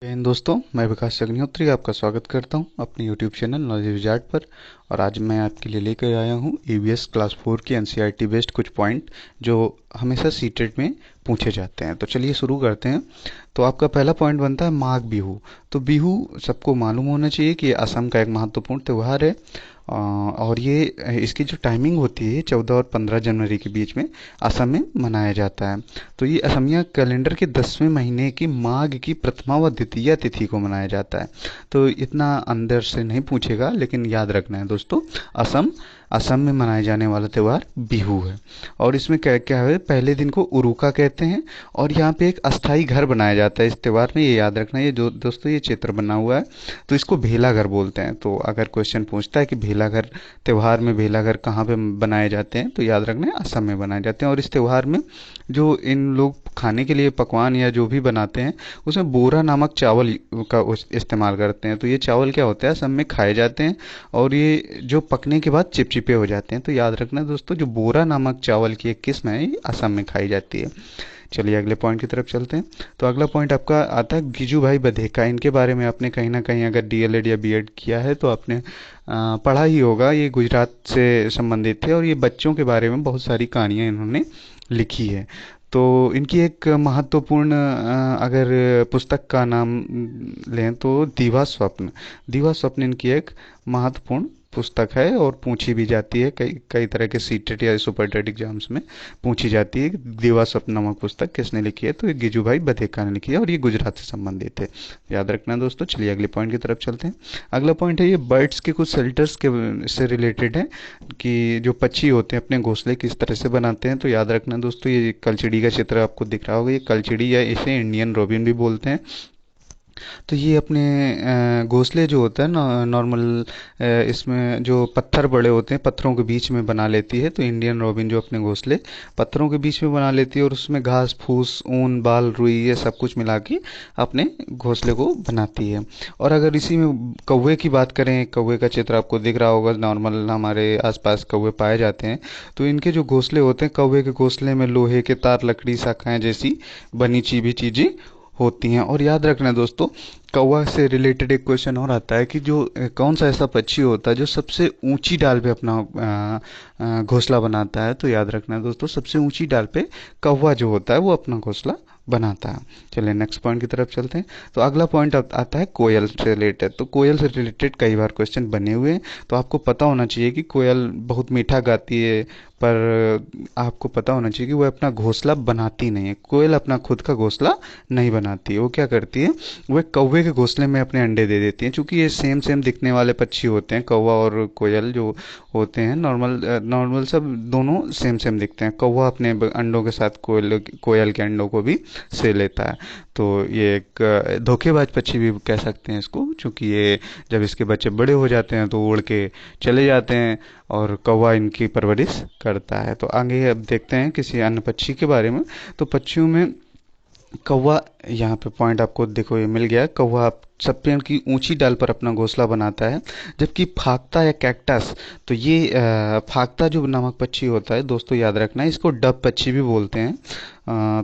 जय हिंद दोस्तों, मैं विकास अग्निहोत्री आपका स्वागत करता हूं अपने YouTube चैनल नॉलेज विजार्ड पर। और आज मैं आपके लिए लेकर आया हूं EVS क्लास 4 की NCERT बेस्ड कुछ पॉइंट जो हमेशा सीटेट में पूछे जाते हैं। तो चलिए शुरू करते हैं। तो आपका पहला पॉइंट बनता है माघ बिहू। तो बिहू सबको मालूम होना चाहिए कि ये असम का एक महत्वपूर्ण त्यौहार है। और ये इसकी जो टाइमिंग होती है 14 और 15 जनवरी के बीच में असम में मनाया जाता है। तो ये असमिया कैलेंडर के 10वें महीने की माघ की प्रथमा व द्वितीया तिथि को मनाया जाता है। तो इतना अंदर से नहीं पूछेगा, लेकिन याद रखना है दोस्तों, असम असम में मनाए जाने वाला त्यौहार बिहू है। और इसमें क्या क्या है, पहले दिन को उरुका कहते हैं। और यहाँ पे एक अस्थाई घर बनाया जाता है इस त्यौहार में, ये याद रखना है। ये जो दोस्तों ये चित्र बना हुआ है, तो इसको भेला घर बोलते हैं। तो अगर क्वेश्चन पूछता है कि भेला घर त्यौहार में भेला घर कहाँ पे बनाए जाते हैं, तो याद रखना है असम में बनाए जाते हैं। और इस त्यौहार में जो इन लोग खाने के लिए पकवान या जो भी बनाते हैं, उसमें बोरा नामक चावल का इस्तेमाल करते हैं। तो ये चावल क्या होता है, असम में खाए जाते हैं और ये जो पकने के बाद चिपचिपे हो जाते हैं। तो याद रखना दोस्तों, जो बोरा नामक चावल की एक किस्म है, ये असम में खाई जाती है। चलिए अगले पॉइंट की तरफ चलते हैं। तो अगला पॉइंट आपका आता है गिजू भाई बधेका। इनके बारे में आपने कहीं ना कहीं अगर DLED या B.Ed किया है तो आपने पढ़ा ही होगा। ये गुजरात से संबंधित थे और ये बच्चों के बारे में बहुत सारी कहानियाँ इन्होंने लिखी है। तो इनकी एक महत्वपूर्ण अगर पुस्तक का नाम लें तो दीवा स्वप्न। दीवा स्वप्न इनकी एक महत्वपूर्ण पुस्तक है और पूछी भी जाती है, कई कई तरह के सीटेट या सुपरटेट एग्जाम्स में पूछी जाती है। दीवा स्वप्न नामक पुस्तक किसने लिखी है, तो ये गिजू भाई बधेका ने लिखी है और ये गुजरात से संबंधित है। याद रखना दोस्तों। चलिए अगले पॉइंट की तरफ चलते हैं। अगला पॉइंट है ये बर्ड्स के कुछ शेल्टर्स के से रिलेटेड है कि जो पक्षी होते हैं अपने घोंसले किस तरह से बनाते हैं। तो याद रखना दोस्तों, ये कलचिड़ी का चित्र आपको दिख रहा होगा। ये कलचिड़ी या इसे इंडियन रोबिन भी बोलते हैं। तो ये अपने घोंसले जो होता है ना नॉर्मल, इसमें जो पत्थर बड़े होते हैं पत्थरों के बीच में बना लेती है। तो इंडियन रोबिन जो अपने घोंसले पत्थरों के बीच में बना लेती है और उसमें घास फूस ऊन बाल रुई ये सब कुछ मिला के अपने घोंसले को बनाती है। और अगर इसी में कौवे की बात करें, कौवे का चित्र आपको दिख रहा होगा। नॉर्मल हमारे आसपास कौवे पाए जाते हैं। तो इनके जो घोंसले होते हैं, कौवे के घोंसले में लोहे के तार लकड़ी शाखाएं जैसी बनी भी चीजें होती हैं। और याद रखना दोस्तों, कौवा से रिलेटेड एक क्वेश्चन और आता है कि जो कौन सा ऐसा पक्षी होता है जो सबसे ऊंची डाल पे अपना घोंसला बनाता है। तो याद रखना दोस्तों, सबसे ऊंची डाल पे कौवा जो होता है वो अपना घोंसला बनाता है। चलिए नेक्स्ट पॉइंट की तरफ चलते हैं। तो अगला पॉइंट आता है कोयल से रिलेटेड। तो कोयल से रिलेटेड कई बार क्वेश्चन बने हुए हैं। तो आपको पता होना चाहिए कि कोयल बहुत मीठा गाती है, पर आपको पता होना चाहिए कि वो अपना घोंसला बनाती नहीं है। कोयल अपना खुद का घोंसला नहीं बनाती है। वो क्या करती है, वो कौवे के घोंसले में अपने अंडे दे देती हैं। क्योंकि ये सेम सेम दिखने वाले पक्षी होते हैं, कौवा और कोयल जो होते हैं नॉर्मल नॉर्मल सब दोनों सेम सेम दिखते हैं। कौवा अपने अंडों के साथ कोयल कोयल के अंडों को भी से लेता है। तो ये एक धोखेबाज पक्षी भी कह सकते हैं इसको, क्योंकि ये जब इसके बच्चे बड़े हो जाते हैं तो उड़ के चले जाते हैं और कौवा इनकी परवरिश करता है। तो आगे अब देखते हैं किसी अन्य पक्षी के बारे में। तो पक्षियों में कौवा, यहाँ पे पॉइंट आपको देखो ये मिल गया। कौवा सब पेड़ की ऊंची डाल पर अपना घोंसला बनाता है। जबकि फाख्ता या कैक्टस, तो ये फाख्ता जो नामक पक्षी होता है दोस्तों, याद रखना है इसको डब पक्षी भी बोलते हैं।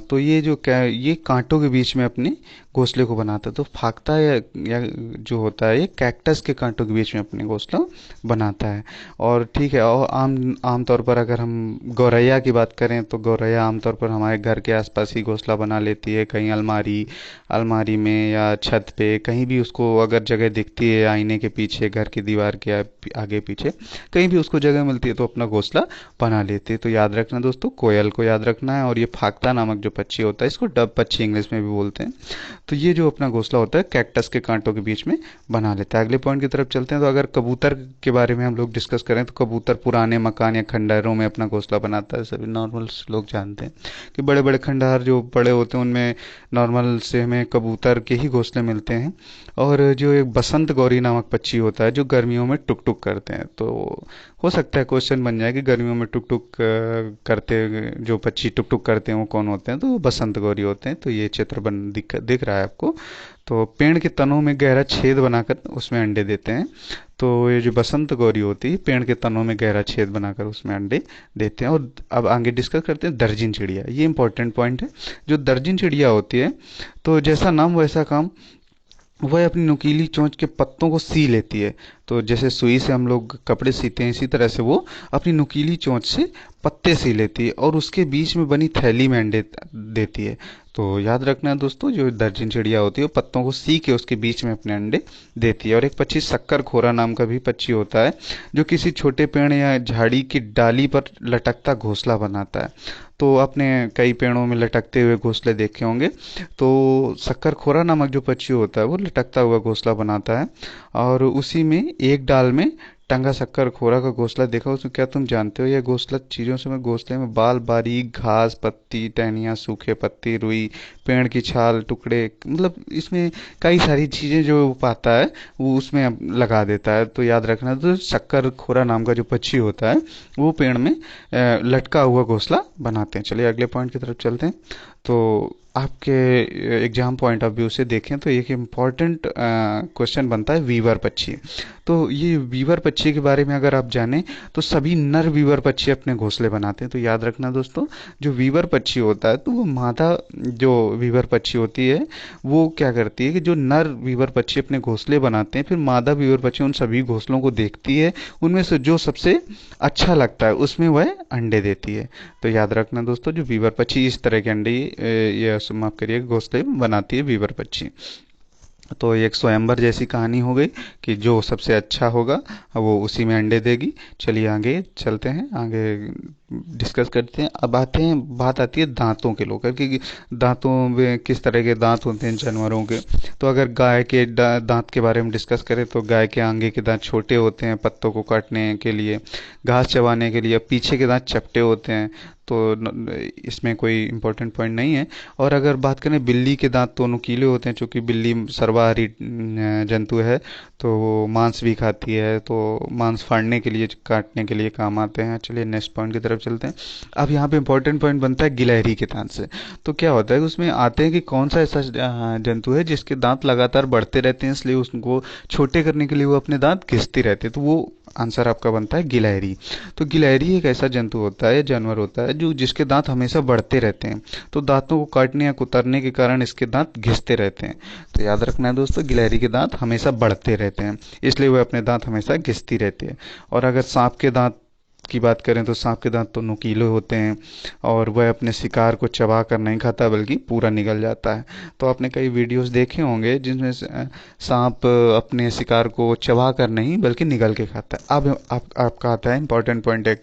तो ये जो क्या ये कांटों के बीच में अपने घोंसले को बनाता है। तो फाख्ता या जो होता है ये कैक्टस के कांटों के बीच में अपने घोंसला बनाता है। और ठीक है, और आमतौर पर अगर हम गौरैया की बात करें तो गौरैया आमतौर पर हमारे घर के आसपास ही घोंसला बना लेती है। कहीं अलमारी अलमारी में या छत पे कहीं भी उसको अगर जगह दिखती है, आईने के पीछे, घर की दीवार के आगे पीछे कहीं भी उसको जगह मिलती है तो अपना घोंसला बना लेती है। तो याद रखना दोस्तों, कोयल को याद रखना है। और ये फाख्ता नामक जो पक्षी होता है इसको डब पक्षी इंग्लिश में भी बोलते हैं। तो ये जो अपना घोंसला होता है कैक्टस के कांटों के बीच में बना लेता है। अगले पॉइंट की तरफ चलते हैं। तो अगर कबूतर के बारे में हम लोग डिस्कस करें तो कबूतर पुराने मकान या खंडहरों में अपना घोंसला बनाता है। सभी नॉर्मल लोग जानते हैं कि बड़े बड़े खंडहर जो बड़े होते हैं उनमें नॉर्मल से हमें कबूतर के ही घोंसले मिलते हैं। और जो एक बसंत गौरी नामक पक्षी होता है जो गर्मियों में टुक टुक करते हैं। तो हो सकता है क्वेश्चन बन जाए कि गर्मियों में टुक टुक करते जो पक्षी टुक टुक करते हैं वो कौन होते हैं, तो वो बसंत गौरी होते हैं। तो ये चित्र दिख रहा है आपको। तो पेड़ के तनों में गहरा छेद बनाकर उसमें अंडे देते हैं। तो ये जो बसंत गौरी होती है पेड़ के तनों में गहरा छेद बनाकर उसमें अंडे देते हैं। और अब आगे डिस्कस करते हैं दर्जिन चिड़िया। ये इंपॉर्टेंट पॉइंट है। जो दर्जिन चिड़िया होती है, तो जैसा नाम वैसा काम, वह अपनी नुकीली चोंच के पत्तों को सी लेती है। तो जैसे सुई से हम लोग कपड़े सीते हैं, इसी तरह से वो अपनी नुकीली चोंच से पत्ते सी लेती है और उसके बीच में बनी थैली में अंडे देती है। तो याद रखना है दोस्तों, जो दर्जन चिड़िया होती है वो पत्तों को सी के उसके बीच में अपने अंडे देती है। और एक पक्षी शक्कर खोरा नाम का भी पक्षी होता है, जो किसी छोटे पेड़ या झाड़ी की डाली पर लटकता घोंसला बनाता है। तो आपने कई पेड़ों में लटकते हुए घोंसले देखे होंगे। तो शक्करखोरा नामक जो पक्षी होता है वो लटकता हुआ घोंसला बनाता है, और उसी में एक डाल में टंगा शक्करखोरा का घोंसला देखा। उसमें क्या तुम जानते हो, यह घोंसला चीजों से, मैं घोंसले में बाल, बारीक घास, पत्ती, टहनियाँ, सूखे पत्ती, रुई, पेड़ की छाल, टुकड़े, मतलब इसमें कई सारी चीजें जो वो पाता है वो उसमें लगा देता है। तो याद रखना, तो शक्करखोरा नाम का जो पक्षी होता है वो पेड़ में लटका हुआ घोंसला बनाते हैं। चलिए अगले पॉइंट की तरफ चलते हैं। तो आपके एग्जाम पॉइंट ऑफ व्यू से देखें तो एक इम्पॉर्टेंट क्वेश्चन बनता है वीवर पक्षी। तो ये वीवर पक्षी के बारे में अगर आप जानें तो सभी नर वीवर पक्षी अपने घोंसले बनाते हैं। तो याद रखना दोस्तों, जो वीवर पक्षी होता है तो वो मादा जो वीवर पक्षी होती है वो क्या करती है कि जो नर वीवर पक्षी अपने घोंसले बनाते हैं, फिर मादा वीवर पक्षी उन सभी घोंसलों को देखती है, उनमें से जो सबसे अच्छा लगता है उसमें वह अंडे देती है। तो याद रखना दोस्तों, जो वीवर पक्षी इस तरह के अंडे या माफ करिए घोंसले बनाती है वीवर पक्षी। तो एक स्वयंवर जैसी कहानी हो गई कि जो सबसे अच्छा होगा वो उसी में अंडे देगी। चलिए आगे चलते हैं, आगे डिस्कस करते हैं। अब आते हैं, बात आती है दांतों के लोग कि दांतों में किस तरह के दांत होते हैं जानवरों के। तो अगर गाय के दांत के बारे में डिस्कस करें तो गाय के आगे के दांत छोटे होते हैं पत्तों को काटने के लिए, घास चबाने के लिए। पीछे के दांत चपटे होते हैं, तो इसमें कोई इम्पोर्टेंट पॉइंट नहीं है। और अगर बात करें बिल्ली के दांत तो नुकीले होते हैं, चूंकि बिल्ली सर्वाहारी जंतु है तो वो मांस भी खाती है, तो मांस फाड़ने के लिए, काटने के लिए काम आते हैं। चलिए नेक्स्ट पॉइंट की तरफ चलते हैं। अब यहाँ पे इम्पोर्टेंट पॉइंट बनता है गिलहरी के दांत से। तो क्या होता है उसमें आते हैं कि कौन सा ऐसा जंतु है जिसके दांत लगातार बढ़ते रहते हैं, इसलिए उसको छोटे करने के लिए वो अपने दांत घिसते रहते हैं। तो वो आंसर आपका बनता है गिलहरी। तो गिलहरी एक ऐसा जंतु होता है, जानवर होता है, जो जिसके दांत हमेशा बढ़ते रहते हैं। तो दांतों को काटने या कुतरने के कारण इसके दांत घिसते रहते हैं। तो याद रखना है दोस्तों, गिलहरी के दांत हमेशा बढ़ते रहते हैं, इसलिए वह अपने दांत हमेशा घिसती रहती है। और अगर सांप के दांत की बात करें तो सांप के दांत तो नुकीले होते हैं और वह अपने शिकार को चबा कर नहीं खाता बल्कि पूरा निगल जाता है। तो आपने कई वीडियोस देखे होंगे जिनमें सांप अपने शिकार को चबा कर नहीं बल्कि निगल के खाता है। अब आपका आता है इंपॉर्टेंट पॉइंट एक,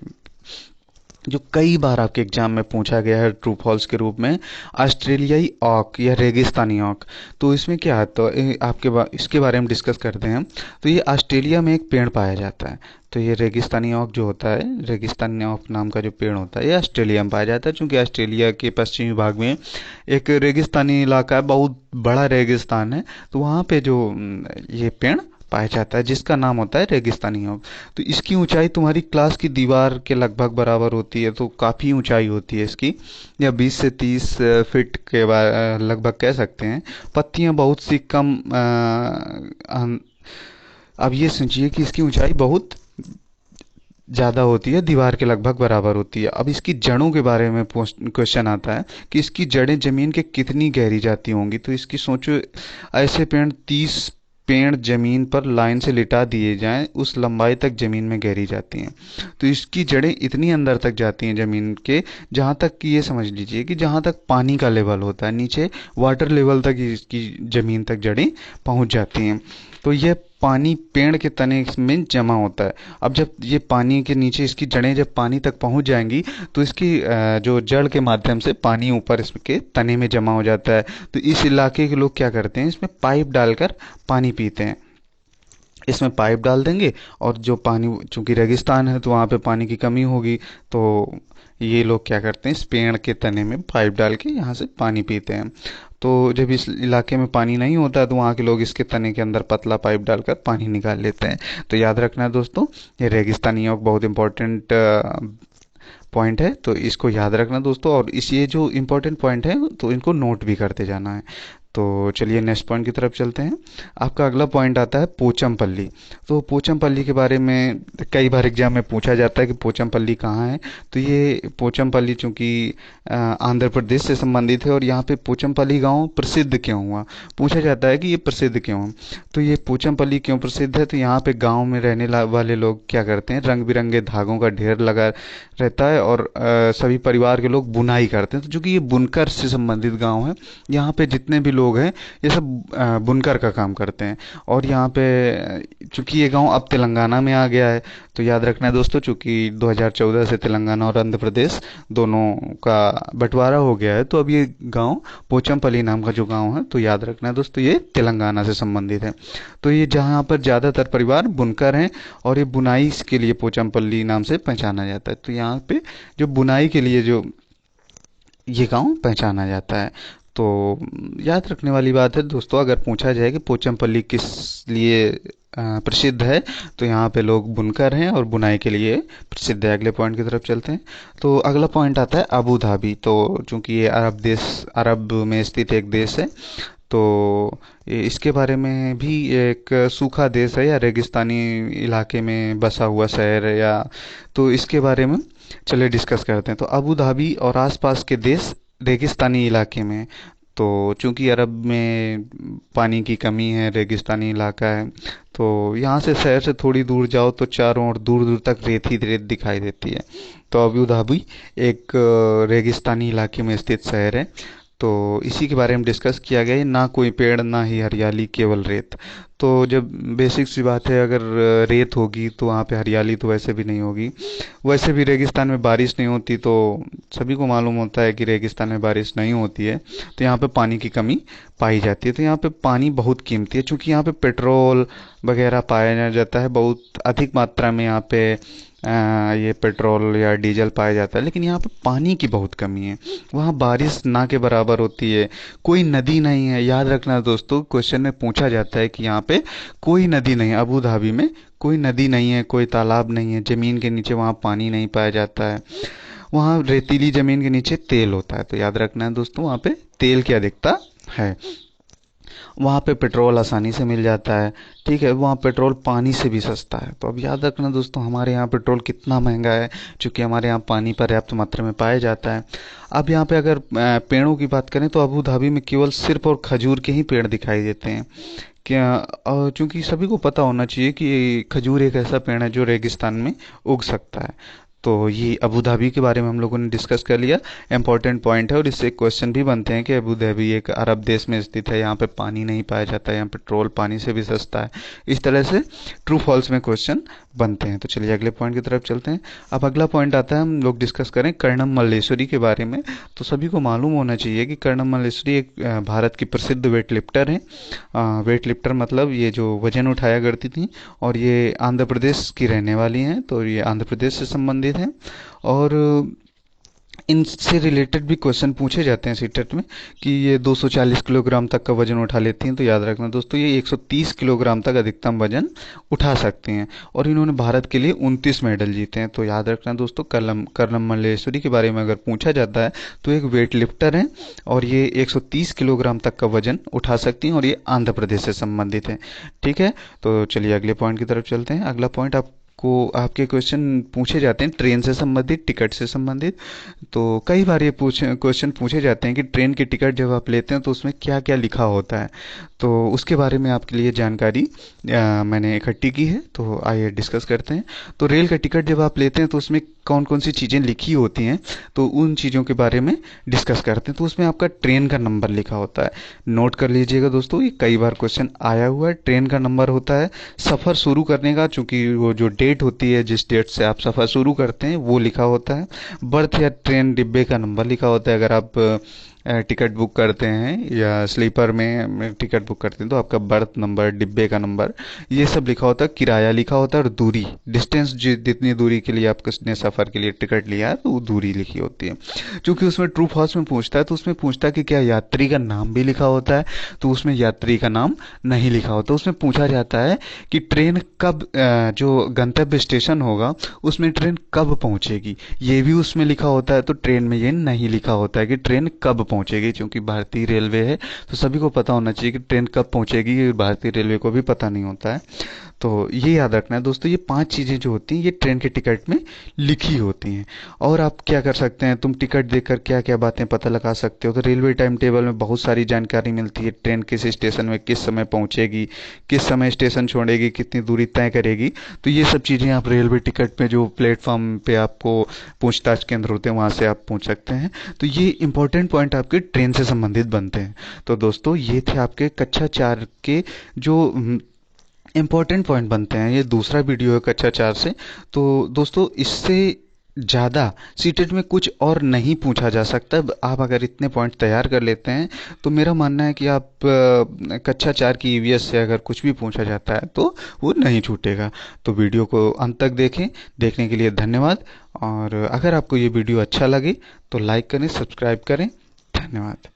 जो कई बार आपके एग्जाम में पूछा गया है ट्रू फॉल्स के रूप में, ऑस्ट्रेलियाई ऑक या रेगिस्तानी ऑक। तो इसमें क्या आता है, इसके बारे में डिस्कस करते हैं। तो ये ऑस्ट्रेलिया में एक पेड़ पाया जाता है। तो ये रेगिस्तानी ऑक जो होता है, रेगिस्तानी ऑक नाम का जो पेड़ होता है, ये ऑस्ट्रेलिया में पाया जाता है। क्योंकि ऑस्ट्रेलिया के पश्चिमी भाग में एक रेगिस्तानी इलाका है, बहुत बड़ा रेगिस्तान है। तो वहाँ पे जो ये पेड़ पाया जाता है जिसका नाम होता है रेगिस्तानी ओक। तो इसकी ऊंचाई तुम्हारी क्लास की दीवार के लगभग बराबर होती है, तो काफ़ी ऊंचाई होती है इसकी, या 20 से 30 फीट के लगभग कह सकते हैं। पत्तियां बहुत सी कम अब ये सोचिए कि इसकी ऊंचाई बहुत ज़्यादा होती है, दीवार के लगभग बराबर होती है। अब इसकी जड़ों के बारे में क्वेश्चन आता है कि इसकी जड़ें ज़मीन के कितनी गहरी जाती होंगी। तो इसकी सोचो, ऐसे पेड़ 30 पेड़ जमीन पर लाइन से लिटा दिए जाएं, उस लंबाई तक जमीन में गहरी जाती हैं। तो इसकी जड़ें इतनी अंदर तक जाती हैं जमीन के, जहाँ तक कि ये समझ लीजिए कि जहाँ तक पानी का लेवल होता है, नीचे वाटर लेवल तक इसकी जमीन तक जड़ें पहुँच जाती हैं। तो यह पानी पेड़ के तने में जमा होता है। अब जब ये पानी के नीचे इसकी जड़ें जब पानी तक पहुंच जाएंगी तो इसकी जो जड़ के माध्यम से पानी ऊपर इसके तने में जमा हो जाता है। तो इस इलाके के लोग क्या करते हैं, इसमें पाइप डालकर पानी पीते हैं। इसमें पाइप डाल देंगे और जो पानी, चूंकि रेगिस्तान है तो वहाँ पे पानी की कमी होगी, तो ये लोग क्या करते हैं, इस पेड़ के तने में पाइप डाल के यहाँ से पानी पीते हैं। तो जब इस इलाके में पानी नहीं होता है तो वहाँ के लोग इसके तने के अंदर पतला पाइप डालकर पानी निकाल लेते हैं। तो याद रखना है दोस्तों, ये रेगिस्तानी योग बहुत इंपॉर्टेंट पॉइंट है, तो इसको याद रखना दोस्तों। और इस ये जो इम्पोर्टेंट पॉइंट है तो इनको नोट भी करते जाना है। तो चलिए नेक्स्ट पॉइंट की तरफ चलते हैं। आपका अगला पॉइंट आता है पोचमपल्ली। तो पोचमपल्ली के बारे में कई बार एग्जाम में पूछा जाता है कि पोचमपल्ली कहाँ है। तो ये पोचमपल्ली चूंकि आंध्र प्रदेश से संबंधित है, और यहाँ पे पोचमपल्ली गांव प्रसिद्ध क्यों हुआ, पूछा जाता है कि ये प्रसिद्ध क्यों हुआ। तो ये पोचमपल्ली क्यों प्रसिद्ध है, तो यहाँ पे गांव में रहने वाले लोग क्या करते हैं, रंग बिरंगे धागों का ढेर लगा रहता है, और सभी परिवार के लोग बुनाई करते हैं। तो चूंकि ये बुनकर से संबंधित गांव है, यहाँ पे जितने भी लोग हैं ये सब बुनकर का काम करते हैं। और यहाँ पे चूंकि ये गांव अब तेलंगाना में आ गया है, तो याद रखना है दोस्तों, चूंकि 2014 से तेलंगाना और आंध्र प्रदेश दोनों का बंटवारा हो गया है, तो अब ये गांव पोचमपल्ली नाम का जो गांव है, तो याद रखना है दोस्तों, ये तेलंगाना से संबंधित है। तो ये जहाँ पर ज़्यादातर परिवार बुनकर हैं, और ये बुनाई के लिए पोचमपल्ली नाम से पहचाना जाता है। तो यहाँ पे जो बुनाई के लिए जो ये गांव पहचाना जाता है। तो याद रखने वाली बात है दोस्तों, अगर पूछा जाए कि पोचमपल्ली किस लिए प्रसिद्ध है, तो यहाँ पे लोग बुनकर हैं और बुनाई के लिए प्रसिद्ध है। अगले पॉइंट की तरफ चलते हैं। तो अगला पॉइंट आता है अबू धाबी। तो चूंकि ये अरब में स्थित एक देश है, तो इसके बारे में भी एक सूखा देश है या रेगिस्तानी इलाके में बसा हुआ शहर है, या तो इसके बारे में चलिए डिस्कस करते हैं। तो अबू धाबी और आसपास के देश रेगिस्तानी इलाके में। तो चूंकि अरब में पानी की कमी है, रेगिस्तानी इलाका है, तो यहाँ से शहर से थोड़ी दूर जाओ तो चारों ओर दूर दूर तक रेत ही रेत दिखाई देती है। तो अबू धाबी एक रेगिस्तानी इलाके में स्थित शहर है। तो इसी के बारे में डिस्कस किया गया है। ना कोई पेड़ ना ही हरियाली, केवल रेत। तो जब बेसिक सी बात है, अगर रेत होगी तो वहाँ पे हरियाली तो वैसे भी नहीं होगी। वैसे भी रेगिस्तान में बारिश नहीं होती, तो सभी को मालूम होता है कि रेगिस्तान में बारिश नहीं होती है, तो यहाँ पे पानी की कमी पाई जाती है। तो यहाँ पे पानी बहुत कीमती है, क्योंकि यहाँ पे पेट्रोल वगैरह पाया जाता है, बहुत अधिक मात्रा में यहाँ पे ये पेट्रोल या डीजल पाया जाता है। लेकिन यहाँ पे पानी की बहुत कमी है, वहाँ बारिश ना के बराबर होती है, कोई नदी नहीं है। याद रखना दोस्तों, क्वेश्चन में पूछा जाता है कि यहाँ पे कोई नदी नहीं है, अबू धाबी में कोई नदी नहीं है, कोई तालाब नहीं है, जमीन के नीचे वहाँ पानी नहीं पाया जाता है, वहाँ रेतीली जमीन के नीचे तेल होता है। तो याद रखना है दोस्तों, वहाँ पे तेल की अधिकता है। वहाँ पे पेट्रोल आसानी से मिल जाता है, ठीक है, वहाँ पेट्रोल पानी से भी सस्ता है। तो अब याद रखना दोस्तों, हमारे यहाँ पेट्रोल कितना महंगा है, क्योंकि हमारे यहाँ पानी पर्याप्त मात्रा में पाया जाता है। अब यहाँ पे अगर पेड़ों की बात करें, तो अबू धाबी में केवल सिर्फ और खजूर के ही पेड़ दिखाई देते हैं। क्या क्योंकि सभी को पता होना चाहिए कि खजूर एक ऐसा पेड़ है जो रेगिस्तान में उग सकता है। तो ये अबू धाबी के बारे में हम लोगों ने डिस्कस कर लिया, इम्पोर्टेंट पॉइंट है, और इससे क्वेश्चन भी बनते हैं कि अबू धाबी एक अरब देश में स्थित है, यहाँ पे पानी नहीं पाया जाता है, यहाँ पेट्रोल पानी से भी सस्ता है। इस तरह से ट्रू फॉल्स में क्वेश्चन बनते हैं। तो चलिए अगले पॉइंट की तरफ चलते हैं। अब अगला पॉइंट आता है, हम लोग डिस्कस करें कर्णम मल्लेश्वरी के बारे में। तो सभी को मालूम होना चाहिए कि कर्णम मल्लेश्वरी एक भारत की प्रसिद्ध वेट लिफ्टर है। वेट लिफ्टर मतलब ये जो वजन उठाया करती थी, और ये आंध्र प्रदेश की रहने वाली हैं, तो ये आंध्र प्रदेश से संबंधित हैं। और इनसे रिलेटेड भी क्वेश्चन पूछे जाते हैं सीटेट में, कि ये 240 किलोग्राम तक का वजन उठा लेती हैं। तो याद रखना दोस्तों, ये 130 किलोग्राम तक अधिकतम वजन उठा सकती हैं, और इन्होंने भारत के लिए 29 मेडल जीते हैं। तो याद रखना दोस्तों, कर्णम मल्लेश्वरी के बारे में अगर पूछा जाता है, तो एक वेट लिफ्टर हैं, और ये 130 किलोग्राम तक का वजन उठा सकती हैं, और ये आंध्र प्रदेश से संबंधित है। ठीक है, तो चलिए अगले पॉइंट की तरफ चलते हैं। अगला पॉइंट को आपके क्वेश्चन पूछे जाते हैं ट्रेन से संबंधित, टिकट से संबंधित। तो कई बार ये क्वेश्चन पूछे जाते हैं कि ट्रेन की टिकट जब आप लेते हैं तो उसमें क्या क्या लिखा होता है। तो उसके बारे में आपके लिए जानकारी मैंने इकट्ठी की है, तो आइए डिस्कस करते हैं। तो रेल का टिकट जब आप लेते हैं तो उसमें कौन कौन सी चीज़ें लिखी होती हैं, तो उन चीज़ों के बारे में डिस्कस करते हैं। तो उसमें आपका ट्रेन का नंबर लिखा होता है, नोट कर लीजिएगा दोस्तों, ये कई बार क्वेश्चन आया हुआ है। ट्रेन का नंबर होता है सफ़र शुरू करने का, चूंकि वो जो डेट होती है, जिस डेट से आप सफ़र शुरू करते हैं, वो लिखा होता है। बर्थ या ट्रेन डिब्बे का नंबर लिखा होता है, अगर आप टिकट बुक करते हैं या स्लीपर में टिकट बुक करते हैं, तो आपका बर्थ नंबर, डिब्बे का नंबर, ये सब लिखा होता है। किराया लिखा होता है, और दूरी, डिस्टेंस, जितनी दूरी के लिए आपने सफ़र के लिए टिकट लिया है, तो वो दूरी लिखी होती है। क्योंकि उसमें ट्रू फॉल्स में पूछता है, तो उसमें पूछता है कि क्या यात्री का नाम भी लिखा होता है, तो उसमें यात्री का नाम नहीं लिखा होता। उसमें पूछा जाता है कि ट्रेन कब, जो गंतव्य स्टेशन होगा उसमें ट्रेन कब पहुंचेगी, ये भी उसमें लिखा होता है। तो ट्रेन में ये नहीं लिखा होता है कि ट्रेन कब पहुंचेगी, क्योंकि भारतीय रेलवे है तो सभी को पता होना चाहिए कि ट्रेन कब पहुंचेगी, ये भारतीय रेलवे को भी पता नहीं होता है। तो ये याद रखना है दोस्तों, ये 5 चीज़ें जो होती हैं ये ट्रेन के टिकट में लिखी होती हैं। और आप क्या कर सकते हैं, तुम टिकट देखकर क्या क्या बातें पता लगा सकते हो। तो रेलवे टाइम टेबल में बहुत सारी जानकारी मिलती है, ट्रेन किस स्टेशन में किस समय पहुंचेगी, किस समय स्टेशन छोड़ेगी, कितनी दूरी तय करेगी। तो ये सब चीज़ें आप रेलवे टिकट में जो प्लेटफॉर्म पे आपको पूछताछ केंद्र होते हैं वहाँ से आप पूछ सकते हैं। तो ये इंपॉर्टेंट पॉइंट आपके ट्रेन से संबंधित बनते हैं। तो दोस्तों ये थे आपके कक्षा 4 के जो इम्पोर्टेंट पॉइंट बनते हैं। ये दूसरा वीडियो है कक्षा 4 से। तो दोस्तों इससे ज़्यादा सीटेट में कुछ और नहीं पूछा जा सकता। आप अगर इतने पॉइंट तैयार कर लेते हैं तो मेरा मानना है कि आप कक्षा 4 की ईवीएस से अगर कुछ भी पूछा जाता है तो वो नहीं छूटेगा। तो वीडियो को अंत तक देखें। देखने के लिए धन्यवाद। और अगर आपको ये वीडियो अच्छा लगे तो लाइक करें, सब्सक्राइब करें। धन्यवाद।